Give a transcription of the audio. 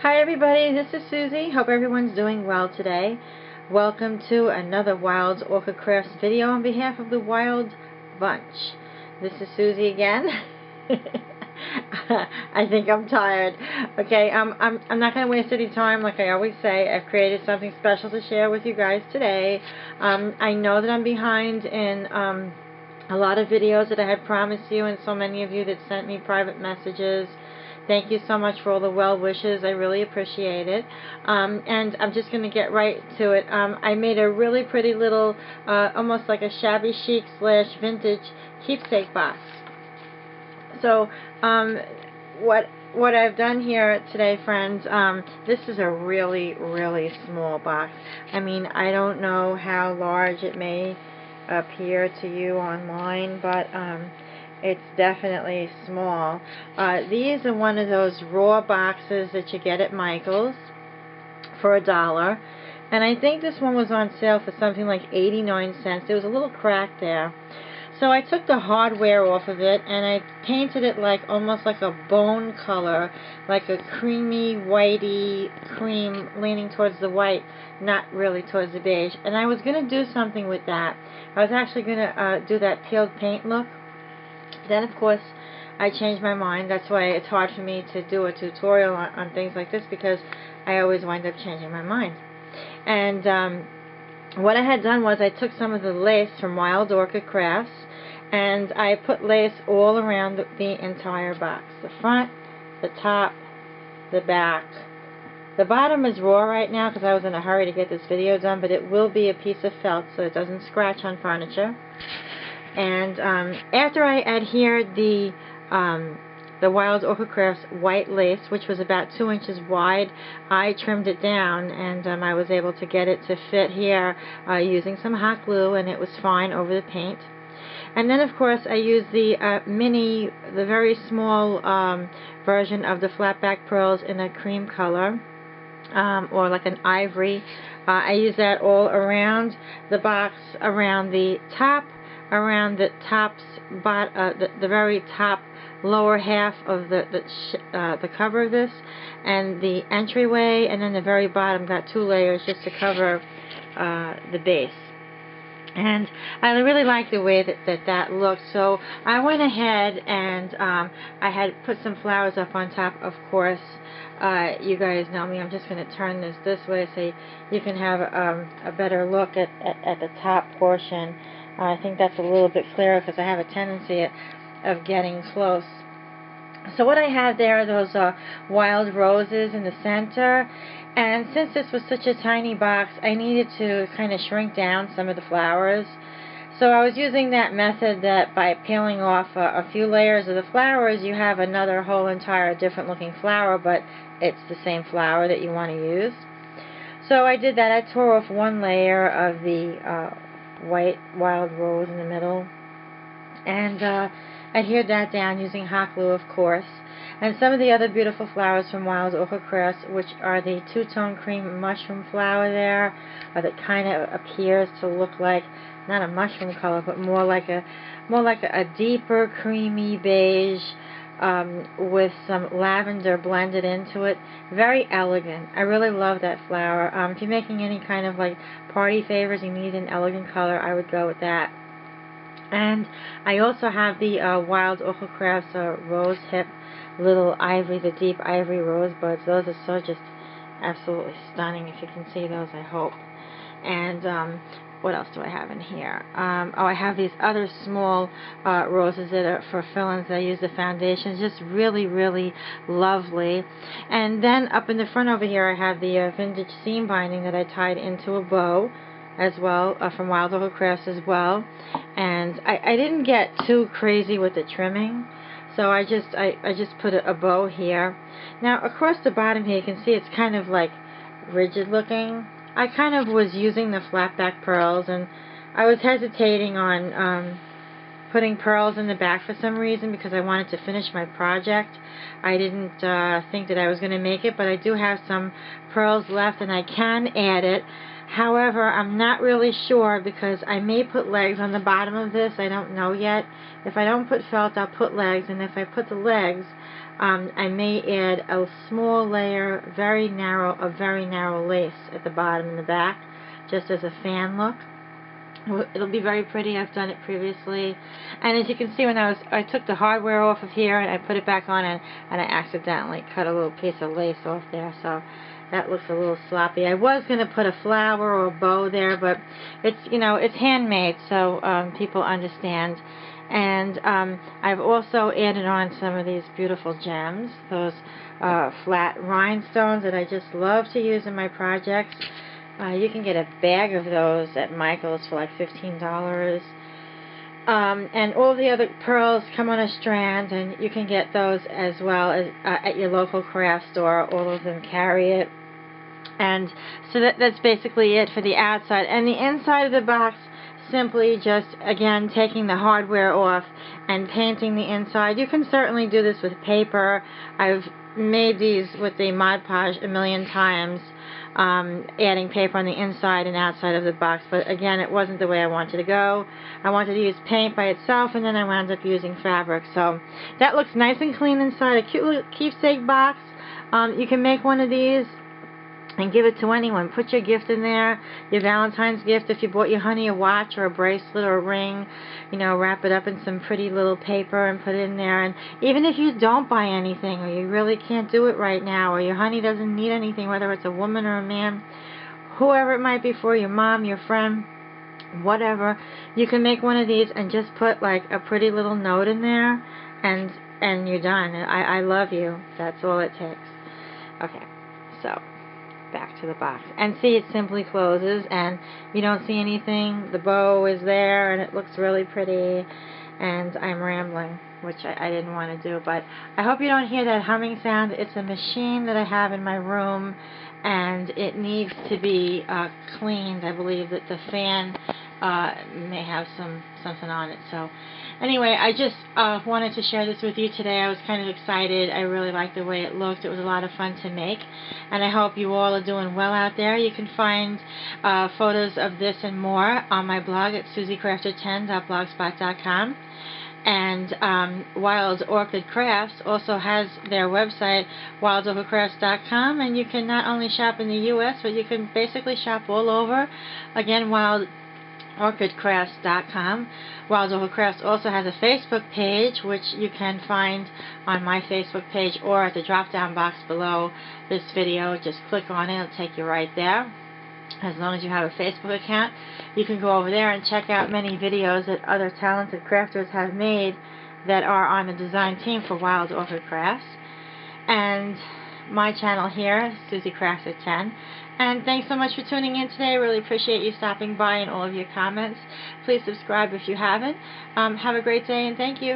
Hi everybody, this is Susie. Hope everyone's doing well today. Welcome to another Wild Orchid Crafts video on behalf of the Wild Bunch. This is Susie again. I think I'm tired. Okay, I'm not going to waste any time like I always say. I've created something special to share with you guys today. I know that I'm behind in a lot of videos that I had promised you, and so many of you that sent me private messages. Thank you so much for all the well wishes. I really appreciate it. And I'm just going to get right to it. I made a really pretty little, almost like a shabby chic / vintage keepsake box. So what I've done here today, friends, this is a really small box. I mean, I don't know how large it may appear to you online, but it's definitely small. These are one of those raw boxes that you get at Michael's for $1. And I think this one was on sale for something like 89 cents. There was a little crack there. So I took the hardware off of it and I painted it like almost like a bone color, like a creamy, whitey cream leaning towards the white, not really towards the beige. And I was going to do something with that. I was actually going to do that peeled paint look. Then, of course, I changed my mind. That's why it's hard for me to do a tutorial on things like this, because I always wind up changing my mind. And what I had done was I took some of the lace from Wild Orchid Crafts, and I put lace all around the entire box. The front, the top, the back. The bottom is raw right now because I was in a hurry to get this video done, but it will be a piece of felt so it doesn't scratch on furniture. And after I adhered the Wild Orchid Crafts white lace, which was about 2 inches wide, I trimmed it down, and I was able to get it to fit here using some hot glue, and it was fine over the paint. And then, of course, I used the the very small version of the flatback pearls in a cream color, or like an ivory. I used that all around the box, around the top, around the the very top lower half of the cover of this, and the entryway, and then the very bottom got 2 layers just to cover the base. And I really like the way that looked, so I went ahead and I had put some flowers up on top, of course. You guys know me, I'm just going to turn this way so you can have a better look at the top portion. I think that's a little bit clearer because I have a tendency of getting close. So what I have there are those wild roses in the center, and since this was such a tiny box, I needed to kind of shrink down some of the flowers. So I was using that method that by peeling off a few layers of the flowers, you have another whole entire different looking flower, but it's the same flower that you want to use. So I did that. I tore off 1 layer of the white wild rose in the middle, and adhered that down using hot glue, of course. And some of the other beautiful flowers from Wild Orchid Crafts, which are the two-tone cream mushroom flower there, that kind of appears to look like not a mushroom color, but more like a deeper creamy beige with some lavender blended into it. Very elegant. I really love that flower. If you're making any kind of like party favors, you need an elegant color, I would go with that. And I also have the Wild Orchid Crafts rose hip little ivory, the deep ivory rosebuds. Those are so just absolutely stunning. If you can see those, I hope. And what else do I have in here? Oh, I have these other small roses that are for fill-ins. I use the foundations. Just really lovely. And then up in the front over here, I have the vintage seam binding that I tied into a bow as well, from Wild Orchid Crafts as well. And I didn't get too crazy with the trimming, so I just put a bow here. Now across the bottom here, you can see it's kind of like rigid looking. I kind of was using the flatback pearls, and I was hesitating on putting pearls in the back for some reason, because I wanted to finish my project. I didn't think that I was going to make it, but I do have some pearls left, and I can add it. However, I'm not really sure because I may put legs on the bottom of this. I don't know yet. If I don't put felt, I'll put legs, and if I put the legs, I may add a small layer, a very narrow lace at the bottom and the back, just as a fan look. It'll be very pretty. I've done it previously, and as you can see, when I took the hardware off of here and I put it back on, and I accidentally cut a little piece of lace off there, so that looks a little sloppy. I was going to put a flower or a bow there, but it's, you know, it's handmade, so people understand. And I've also added on some of these beautiful gems, those flat rhinestones that I just love to use in my projects. You can get a bag of those at Michael's for like $15. And all the other pearls come on a strand, and you can get those as well as at your local craft store. All of them carry it. And so that's basically it for the outside. And the inside of the box, simply just, again, taking the hardware off and painting the inside. You can certainly do this with paper. I've made these with the Mod Podge a million times, adding paper on the inside and outside of the box, but again, it wasn't the way I wanted to go. I wanted to use paint by itself, and then I wound up using fabric. So that looks nice and clean inside. A cute little keepsake box. You can make one of these and give it to anyone. Put your gift in there, your Valentine's gift. If you bought your honey a watch or a bracelet or a ring, you know, wrap it up in some pretty little paper and put it in there. And even if you don't buy anything, or you really can't do it right now, or your honey doesn't need anything, whether it's a woman or a man, whoever it might be for, your mom, your friend, whatever, you can make one of these and just put like a pretty little note in there, and you're done. I love you. That's all it takes. Okay, so back to the box, and see, it simply closes and you don't see anything. The bow is there and it looks really pretty, and I'm rambling, which I didn't want to do, but I hope you don't hear that humming sound. It's a machine that I have in my room, and it needs to be cleaned. I believe that the fan may have something on it. So anyway, I just wanted to share this with you today. I was kind of excited. I really liked the way it looked. It was a lot of fun to make, and I hope you all are doing well out there. You can find photos of this and more on my blog at suziecrafter10.blogspot.com. And Wild Orchid Crafts also has their website, wildorchidcrafts.com, and you can not only shop in the U.S., but you can basically shop all over. Again, wildorchidcrafts.com. Wild Orchid Crafts also has a Facebook page, which you can find on my Facebook page or at the drop-down box below this video. Just click on it, it'll take you right there. As long as you have a Facebook account, you can go over there and check out many videos that other talented crafters have made that are on the design team for Wild Orchid Crafts. And my channel here, Suzie Crafter 10. And thanks so much for tuning in today. I really appreciate you stopping by and all of your comments. Please subscribe if you haven't. Have a great day, and thank you.